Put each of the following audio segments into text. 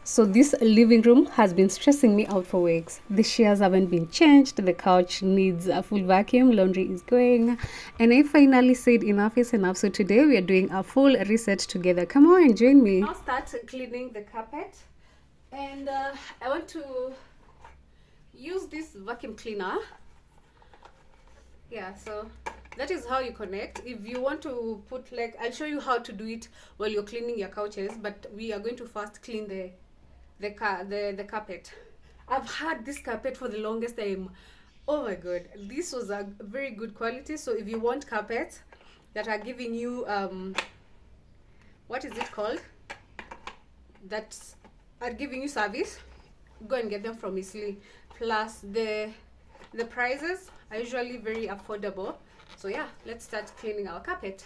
So this living room has been stressing me out for weeks. The chairs haven't been changed, the couch needs a full vacuum, laundry is going, and I finally said enough is enough. So today we are doing a full reset together. Come on and join me. I'll start cleaning the carpet, and I want to use this vacuum cleaner. Yeah, so that is how you connect. If you want to put, like, I'll show you how to do it while you're cleaning your couches, but we are going to first clean the carpet. I've had this carpet for the longest time. Oh my god, this was a very good quality. So if you want carpets that are giving you what is it called, that are giving you service, go and get them from Isli. Plus the prices are usually very affordable. So yeah, let's start cleaning our carpet.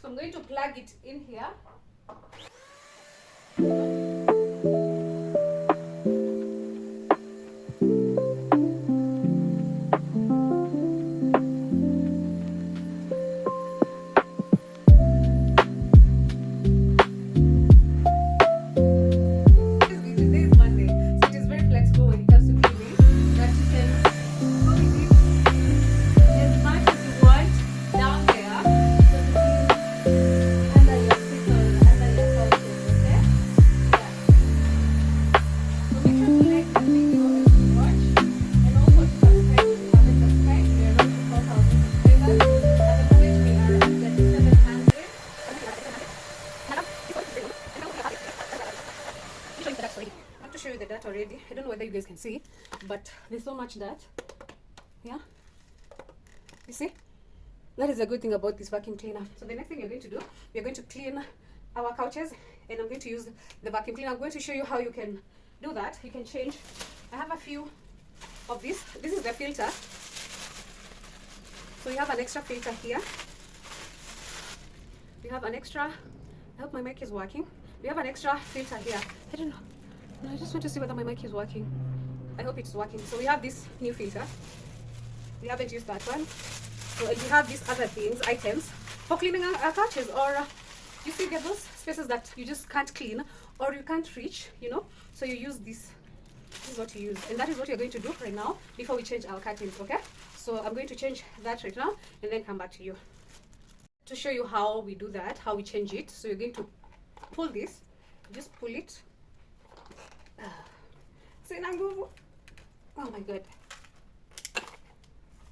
So I'm going to plug it in here. Already, I don't know whether you guys can see, but there's so much dirt. Yeah, you see, that is a good thing about this vacuum cleaner. So the next thing you're going to do, we're going to clean our couches, and I'm going to use the vacuum cleaner. I'm going to show you how you can do that. You can change. I have a few of this. This is the filter. So you have an extra filter here. You have an extra, I hope my mic is working. We have an extra filter here. I don't know. No, I just want to see whether my mic is working. I hope it's working. So we have this new filter. We haven't used that one. So we have these other things, items for cleaning our couches, or you see, get those spaces that you just can't clean or you can't reach, you know. So you use this. This is what you use, and that is what you're going to do right now before we change our curtains. Okay? So I'm going to change that right now, and then come back to you to show you how we do that, how we change it. So you're going to pull this, just pull it. Oh my god.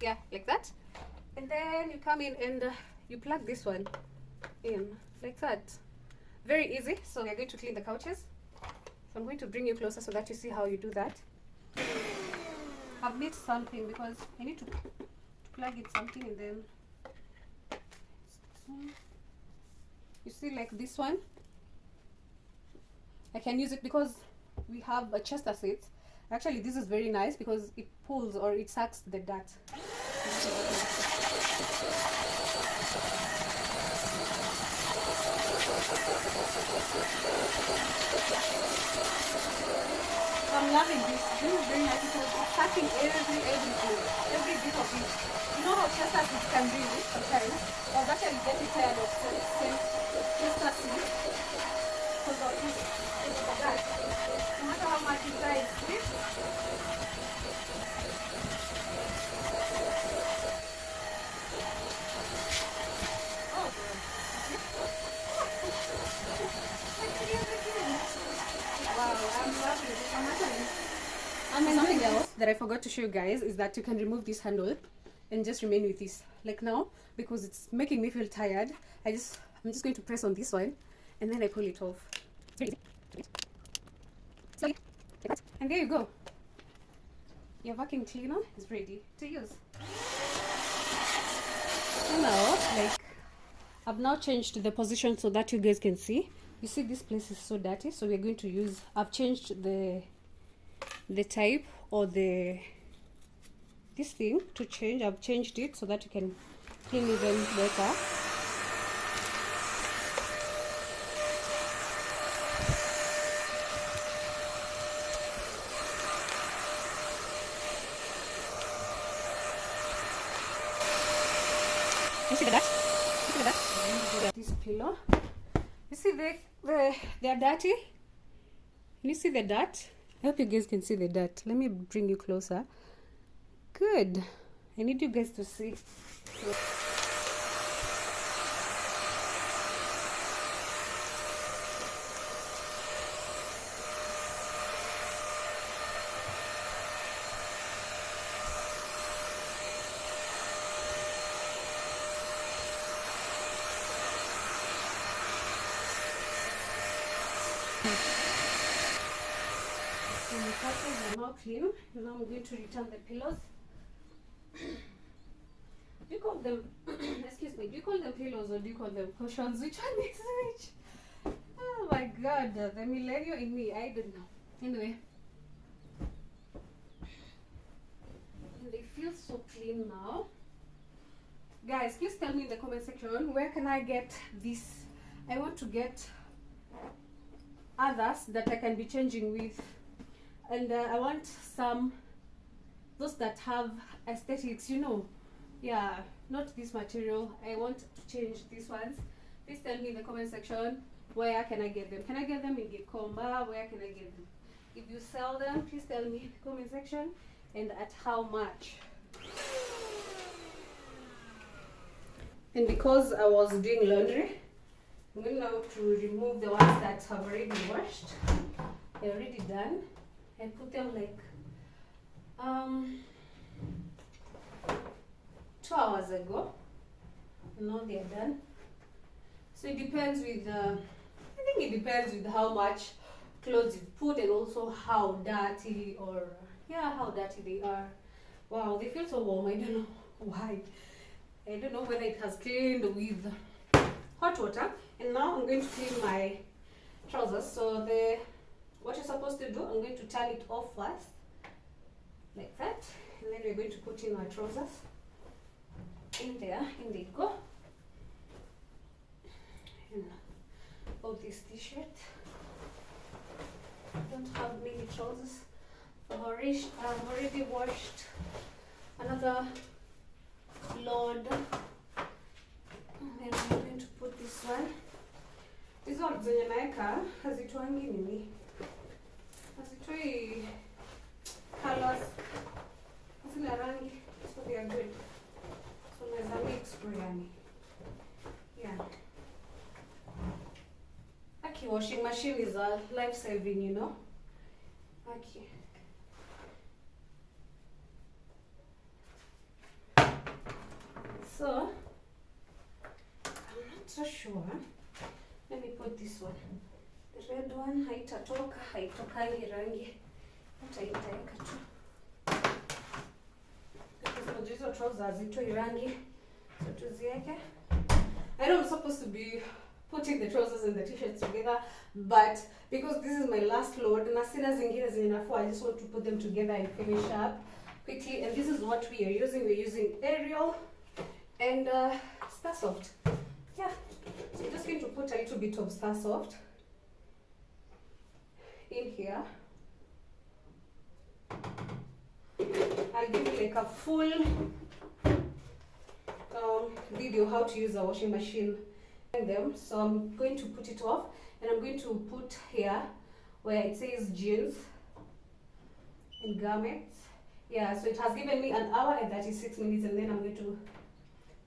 Yeah, like that. And then you come in and you plug this one in like that. Very easy. So we're going to clean the couches. So I'm going to bring you closer so that you see how you do that. I've made something because I need to plug it something, and then you see, like this one, I can use it because we have a Chester seat. Actually, this is very nice because it pulls, or it sucks the dirt. I'm loving this. This is very nice because it's sucking every bit of it. You know how Chester seats can be sometimes. I was actually getting tired of Chester seats because of this. No matter how much you try it, and something else that I forgot to show you guys is that you can remove this handle and just remain with this. Like now, because it's making me feel tired, I'm just going to press on this one, and then I pull it off. And there you go. Your vacuum cleaner is ready to use. Now, like, I've now changed the position so that you guys can see. You see, this place is so dirty, so we're going to use, I've changed the type, or this thing to change. I've changed it so that you can clean even better. You see that? This pillow, You see they're dirty. Can you see the dirt? I hope you guys can see the dirt. Let me bring you closer. Good. I need you guys to see. And the carpets are now clean. Now I'm going to return the pillows. Do you call them, excuse me, do you call them pillows or do you call them cushions? Which one is which? Oh my god, the millennial in me, I don't know. Anyway. And they feel so clean now. Guys, please tell me in the comment section, where can I get this? I want to get others that I can be changing with. And I want those that have aesthetics, you know. Yeah, not this material. I want to change these ones. Please tell me in the comment section, where can I get them? Can I get them in Gikomba? Where can I get them? If you sell them, please tell me in the comment section and at how much. And because I was doing laundry, I'm going now to remove the ones that have already been washed. They're already done. And put them like 2 hours ago. Now they're done. So it depends with I think it depends with how much clothes you put and also how dirty how dirty they are. Wow, they feel so warm. I don't know why. I don't know whether it has cleaned with hot water. And now I'm going to clean my trousers. So what you're supposed to do, I'm going to turn it off first, like that, and then we're going to put in our trousers in there, and they go. And all this t-shirt. I don't have many trousers. I've already washed another load. And then I'm going to put this one. This one zenye naeka hazitwangi nini. Hazitoi colors. Hazina rangi. So they are good. So naeza mix biryani. Yeah. Aki washing machine is a life saving, you know. Aki. So I'm not so sure. Let me put this one. The red one haitatoka, haitokangi rangi. Hata itaeka tu. Because hizo trousers hazitoi rangi. So tuzieke. I know I'm supposed to be putting the trousers and the t-shirts together, but because this is my last load, na sina zingine zenye nafua, I just want to put them together and finish up quickly. And this is what we are using. We're using Ariel and Star Soft. Yeah. So I'm just going to put a little bit of Star Soft in here. I'll give you like a full video how to use a washing machine them. So I'm going to put it off and I'm going to put here where it says jeans and garments. Yeah, so it has given me 1 hour and 36 minutes, and then I'm going to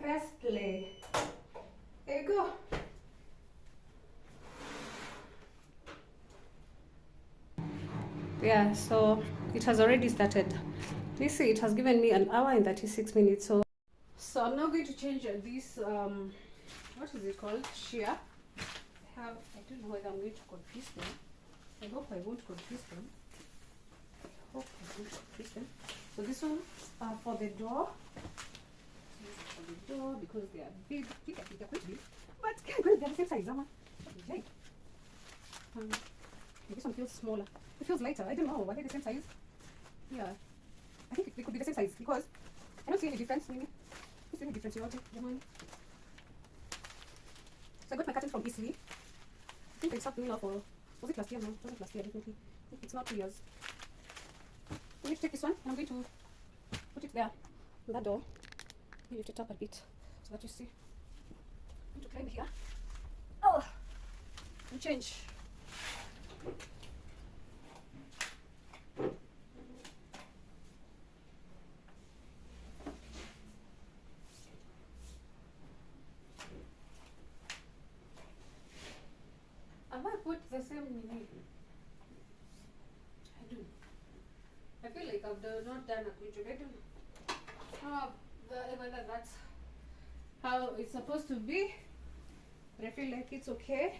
press play. There you go. Yeah, so it has already started. You see, it has given me 1 hour and 36 minutes. So I'm now going to change this what is it called? Sheer. I don't know whether I'm going to confuse them. I hope I won't confuse them. So this one for the door. For the door because they are big, quite big. But they're the same size. This one feels smaller. It feels lighter. I don't know. Are they the same size? Yeah. I think they could be the same size because I don't see any difference. Maybe. I don't see any difference. So I got my curtain from Italy. I think they stopped me now for, was it last year? No, it wasn't last year, definitely. I think it's not 2 years. I'm going to take this one and I'm going to put it there on that door. Lift it up a bit so that you see. I'm going to climb here. Oh! to change. Have I put the same mini? I do. I feel like I've not done a good job. I don't know whether that's how it's supposed to be, but I feel like it's okay.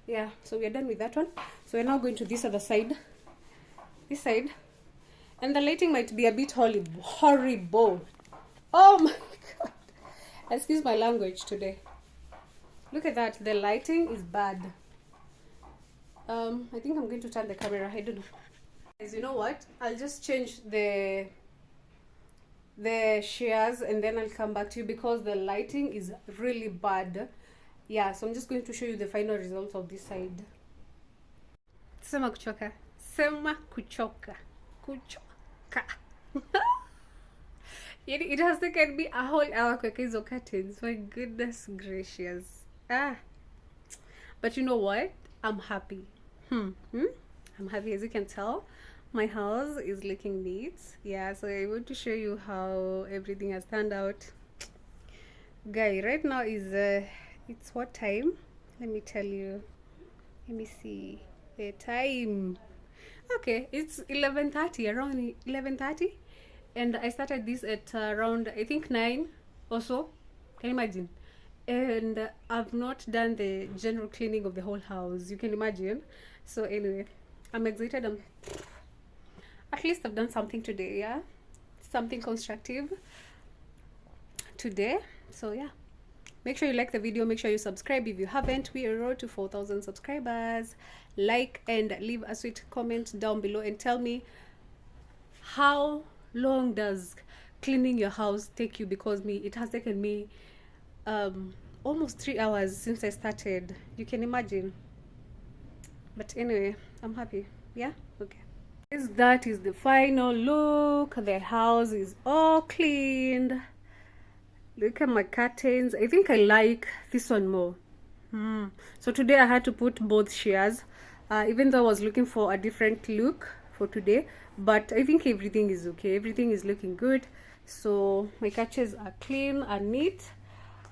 Yeah, so we're done with that one. So we're now going to this other side. This side. And the lighting might be a bit horrible. Oh my god. Excuse my language today. Look at that. The lighting is bad. I think I'm going to turn the camera. I don't know. Guys, you know what? I'll just change the shears and then I'll come back to you because the lighting is really bad. Yeah, so I'm just going to show you the final results of this side. Sema kuchoka. Sema kuchoka. Kuchoka. It has taken me a whole hour to these curtains. My goodness gracious. But you know what? I'm happy. I'm happy. As you can tell, my house is looking neat. Yeah, so I want to show you how everything has turned out. Guy, right now is it's what time? Let me tell you. Let me see the time. Okay, it's 11:30, around 11:30, and I started this at around I think 9 or so. Can you imagine? And I've not done the general cleaning of the whole house. You can imagine. So anyway, I'm excited. At least I've done something today. Yeah, something constructive today. So yeah, make sure you like the video, make sure you subscribe if you haven't. We are road to 4,000 subscribers. Like and leave a sweet comment down below and tell me how long does cleaning your house take you, because it has taken me almost 3 hours since I started. You can imagine. But anyway, I'm happy. Yeah, okay. That is the final look. The house is all cleaned. Look at my curtains. I think I like this one more. So today I had to put both shears, even though I was looking for a different look for today, but I think everything is okay. Everything is looking good. So my couches are clean and neat.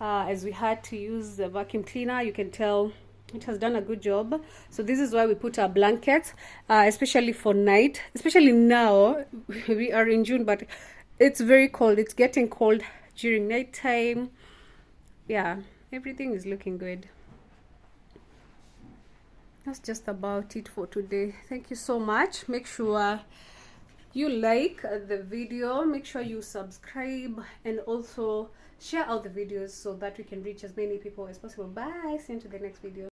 As we had to use the vacuum cleaner, you can tell it has done a good job. So this is why we put our blankets, especially for night, especially now. We are in June, but it's very cold. It's getting cold during night time. Yeah, everything is looking good. That's just about it for today. Thank you so much. Make sure you like the video, make sure you subscribe, and also share out the videos so that we can reach as many people as possible. Bye. See you in the next video.